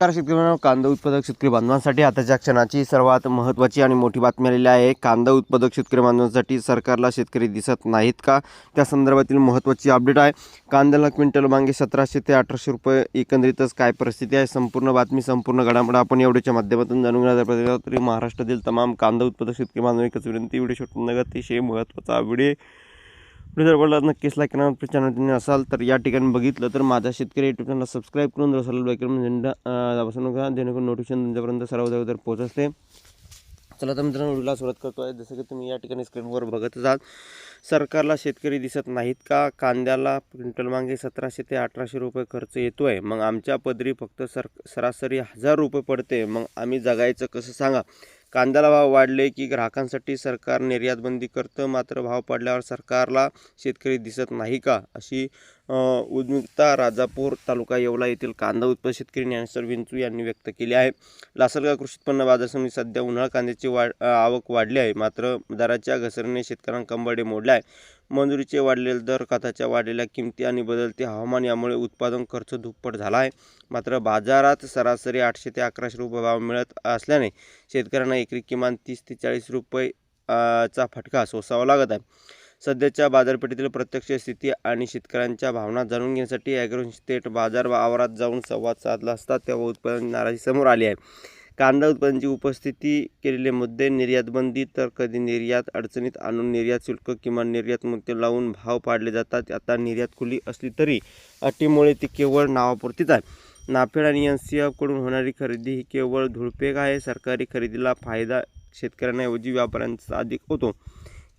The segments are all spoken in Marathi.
नमस्कार शेतकरी कांदा उत्पादक शेतकरी बांधवांसाठी आताच्या क्षणाची सर्वात महत्त्वाची आणि मोठी बातमी आलेली आहे। कांदा उत्पादक शेतकरी बांधवांसाठी सरकारला शेतकरी दिसत नाहीत का, त्या संदर्भातील महत्त्वाची अपडेट आहे। कांद्याला क्विंटल मागे 1700 ते 1800 रुपये एकंदरीतच काय परिस्थिती आहे, संपूर्ण बातमी संपूर्ण घडामोडी आपण एवढ्याच्या माध्यमातून जाणून घेणार आहोत। तरी महाराष्ट्रातील तमाम कांदा उत्पादक शेतकरी बांधवांना एकच विनंती, व्हिडिओ शूट अतिशय महत्त्वाचा व्हिडिओ जर बोलला नक्कीच लाईक करा। आपल्या चॅनल असाल तर या ठिकाणी बघितलं तर माझा शेतकरी यूट्यूब चॅनल सबस्क्राईब करून जर बेल झेंडा दाबून नका, जेणेकरून नोटिफिकेशन तुमच्यापर्यंत सर्व अगोदर पोहोचत असते। चला तर मित्रांनो व्हिडिओला सुरुवात करतो आहे। जसं की तुम्ही या ठिकाणी स्क्रीनवर बघत आहात, सरकारला शेतकरी दिसत नाहीत का, कांद्याला क्विंटल मागे 1700 ते 1800 रुपये खर्च येतो आहे, मग आमच्या पदरी फक्त सरासरी 1000 रुपये पडते, मग आम्ही जगायचं कसं सांगा। कांद्याला भाव वाढले की ग्राहकांसाठी सरकार निर्यात बंदी करतं, मात्र भाव पडल्यावर सरकारला शेतकरी दिसत नाही का, अशी उद्विग्नता राजापूर तालुका येवला येथील कांदा उत्पादक शेतकरी ज्ञानेश्वर विंचू यांनी व्यक्त केली आहे। लासलगाव कृषी उत्पन्न बाजार समिती सध्या उन्हाळा कांद्याची आवक वाढली आहे, मात्र दराच्या घसरणीने शेतकऱ्यांना कंबरडे मोडले आहे। मंजुरीचे वाढलेले दर, खताच्या वाढलेल्या किमती आणि बदलते हवामान यामुळे उत्पादन खर्च दुप्पट झाला आहे। मात्र बाजारात सरासरी 800 ते 1100 रुपये भाव मिळत असल्याने शेतकऱ्यांना एकरी किमान 30 ते 40 रुपये चा फटका सोसावा लागत आहे। सध्याच्या बाजारपेठेतील प्रत्यक्ष स्थिती आणि शेतकऱ्यांच्या भावना जाणून घेण्यासाठी ॲग्रोइन्स थेट बाजार आवारात जाऊन संवाद साधला असता तेव्हा उत्पादन नाराजी समोर आली आहे। कांदा उत्पादनाची उपस्थिती केलेले मुद्दे, निर्यात बंदी, तर कधी निर्यात अडचणीत आणून निर्यात शुल्क किंवा निर्यात मुद्दे लावून भाव पाडले जातात। आता निर्यात खुली असली तरी अटीमुळे ती केवळ नावापुरतीच आहे। नाफेड आणि NCF कडून होणारी खरेदी ही केवळ धुळफेक आहे। सरकारी खरेदीला फायदा शेतकऱ्यांऐवजी व्यापाऱ्यांचा अधिक होतो।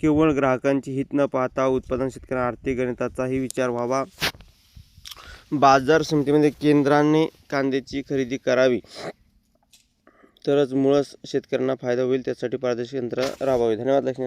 केवळ ग्राहकांची हित न पाहता उत्पादन शेतकऱ्यांना आर्थिक गणिताचाही विचार व्हावा। बाजार समितीमध्ये केंद्राने कांद्याची खरेदी करावी, तरच मुळच शेतकऱ्यांना फायदा होईल, त्यासाठी पारदर्शक यंत्र राबवावे। धन्यवाद. लक्ष्मी।